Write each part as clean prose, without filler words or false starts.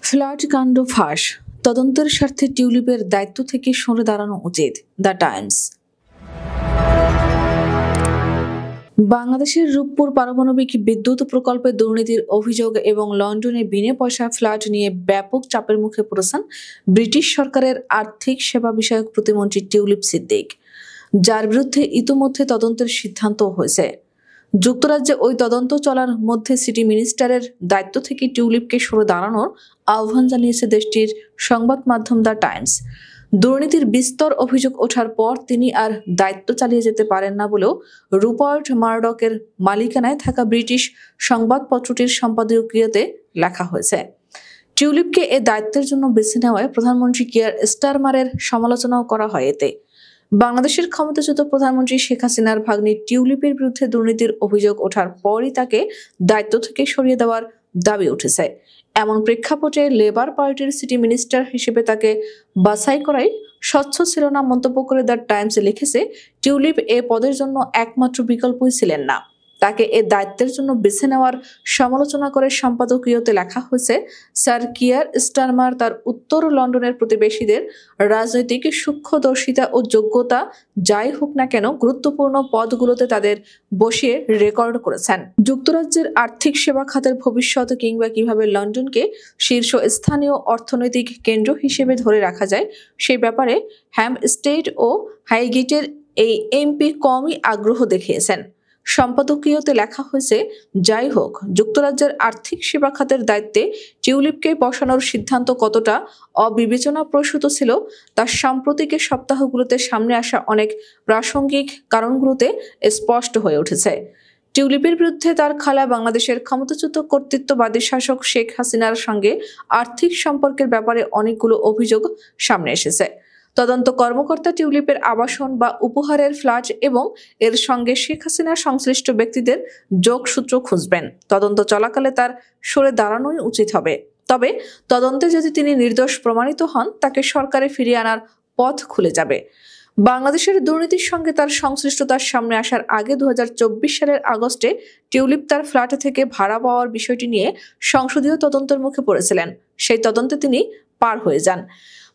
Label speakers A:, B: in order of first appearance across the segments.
A: Flat কাণ্ড ফাঁস, তদন্তের স্বার্থে টিউলিপের দায়িত্ব থেকে সরে দাঁড়ানো উচিত। The Times. বাংলাদেশের রূপপুর পারমাণবিক বিদ্যুৎ প্রকল্পে দুর্নীতির অভিযোগ এবং লন্ডনে বিনে পয়সা ফ্ল্যাট নিয়ে ব্যাপক চাপের মুখে পড়েছেন ব্রিটিশ সরকারের আর্থিক সেবা বিষয়ক প্রতিমন্ত্রী টিউলিপ সিদ্দিক, যার বিরুদ্ধে ইতোমধ্যে তদন্তের সিদ্ধান্ত হয়েছে। যুক্তরাজ্যে ওই তদন্ত চলার মধ্যে সিটি মিনিস্টারের দায়িত্ব থেকে টিউলিপকে সরে দাঁড়ানোর আহ্বান জানিয়েছে দেশটির সংবাদ মাধ্যম দ্য টাইমস। দুর্নীতির বিস্তর অভিযোগ ওঠার পর তিনি আর দায়িত্ব চালিয়ে যেতে পারেন না বলেও রুপার্ট মারডকের মালিকানায় থাকা ব্রিটিশ সংবাদপত্রটির সম্পাদকীয়তে লেখা হয়েছে। টিউলিপকে এ দায়িত্বের জন্য বেছে নেওয়ায় প্রধানমন্ত্রী কিয়ার স্টারমারের সমালোচনাও করা হয়। এতে বাংলাদেশের ক্ষমতাচ্যুত প্রধানমন্ত্রী শেখ হাসিনার ভাগ্নি টিউলিপের বিরুদ্ধে দুর্নীতির অভিযোগ ওঠার পরই তাকে দায়িত্ব থেকে সরিয়ে দেওয়ার দাবি উঠেছে। এমন প্রেক্ষাপটে লেবার পার্টির সিটি মিনিস্টার হিসেবে তাকে বাছাই করাই স্বচ্ছ ছিল না মন্তব্য করে দ্য টাইমসে লিখেছে, টিউলিপ এ পদের জন্য একমাত্র বিকল্পই ছিলেন না। তাকে এ দায়িত্বের জন্য বেছে নেওয়ার সমালোচনা করে সম্পাদকীয়তে লেখা হয়েছে, স্যার কিয়ার স্টারমার তার উত্তর লন্ডনের প্রতিবেশীদের রাজনৈতিক সূক্ষ্মদর্শিতা ও যোগ্যতা যাই হোক না কেন গুরুত্বপূর্ণ পদগুলোতে তাদের বসিয়ে রেকর্ড করেছেন। যুক্তরাজ্যের আর্থিক সেবা খাতের ভবিষ্যৎ কিংবা কিভাবে লন্ডনকে শীর্ষস্থানীয় অর্থনৈতিক কেন্দ্র হিসেবে ধরে রাখা যায় সেই ব্যাপারে হ্যাম্পস্টেড ও হাইগেটের এই এমপি কমই আগ্রহ দেখিয়েছেন। সম্পাদকীয়তে লেখা হয়েছে, যাই হোক, যুক্তরাজ্যের আর্থিক সেবা খাতের দায়িত্বে টিউলিপকে বসানোর সিদ্ধান্ত কতটা অবিবেচনাপ্রসূত ছিল তা সাম্প্রতিক সপ্তাহগুলোতে সামনে আসা অনেক প্রাসঙ্গিক কারণগুলোতে স্পষ্ট হয়ে উঠেছে। টিউলিপের বিরুদ্ধে তার খালা বাংলাদেশের ক্ষমতাচ্যুত কর্তৃত্ববাদী শাসক শেখ হাসিনার সঙ্গে আর্থিক সম্পর্কের ব্যাপারে অনেকগুলো অভিযোগ সামনে এসেছে। তদন্ত কর্মকর্তা টিউলিপের আবাসন বা উপহারের ফ্ল্যাট এবং এর সঙ্গে শেখ হাসিনার সংশ্লিষ্ট ব্যক্তিদের যোগসূত্র খুঁজবেন। তদন্ত চলাকালে তার সরে দাঁড়ানোই উচিত হবে। তবে তদন্তে যদি তিনি নির্দোষ প্রমাণিত হন, তাকে সরকারে ফিরিয়ে আনার পথ খুলে যাবে। বাংলাদেশের দুর্নীতির সঙ্গে তার সংশ্লিষ্টতার সামনে আসার আগে 2024 সালের আগস্টে টিউলিপ তার ফ্ল্যাট থেকে ভাড়া পাওয়ার বিষয়টি নিয়ে সংসদীয় তদন্তের মুখে পড়েছিলেন। সেই তদন্তে তিনি পার হয়ে যান।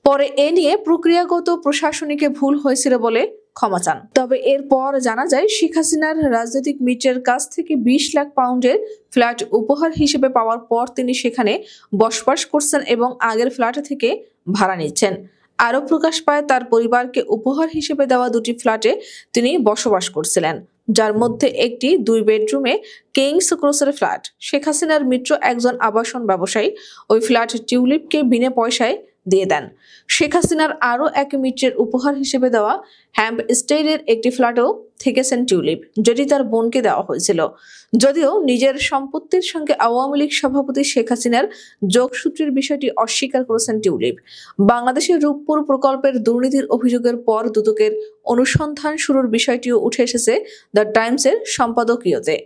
A: পরে এ নিয়ে প্রক্রিয়াগত প্রশাসনিক ভুল হয়েছিল বলে ক্ষমা চান। তবে এরপর জানা যায়, শেখ হাসিনার রাজনৈতিক মিত্রের কাছ থেকে 20 লাখ পাউন্ডের ফ্ল্যাট উপহার হিসেবে পাওয়ার পর তিনি সেখানে বসবাস করছেন এবং আগের ফ্ল্যাট থেকে ভাড়া নিচ্ছেন। আরও প্রকাশ পায়, তার পরিবারকে উপহার হিসেবে দেওয়া দুটি ফ্ল্যাটে তিনি বসবাস করছিলেন, যার মধ্যে একটি 2 বেডরুমে কিংস ক্রসের ফ্ল্যাট। শেখ হাসিনার মিত্র একজন আবাসন ব্যবসায়ী ওই ফ্ল্যাট টিউলিপকে বিনা পয়সায় দিয়ে দেন। শেখ হাসিনার আরও এক মিত্রের উপহার হিসেবে দেওয়া হ্যাম্পস্টেডের একটি ফ্ল্যাটও থেকেছেন টিউলিপ, যেটি তার বোনকে দেওয়া হয়েছিল। যদিও নিজের সম্পত্তির সঙ্গে আওয়ামী লীগ সভাপতি শেখ হাসিনার যোগসূত্রের বিষয়টি অস্বীকার করেছেন টিউলিপ। বাংলাদেশের রূপপুর প্রকল্পের দুর্নীতির অভিযোগের পর দুদকের অনুসন্ধান শুরুর বিষয়টিও উঠে এসেছে দ্য টাইমসের সম্পাদকীয়তে।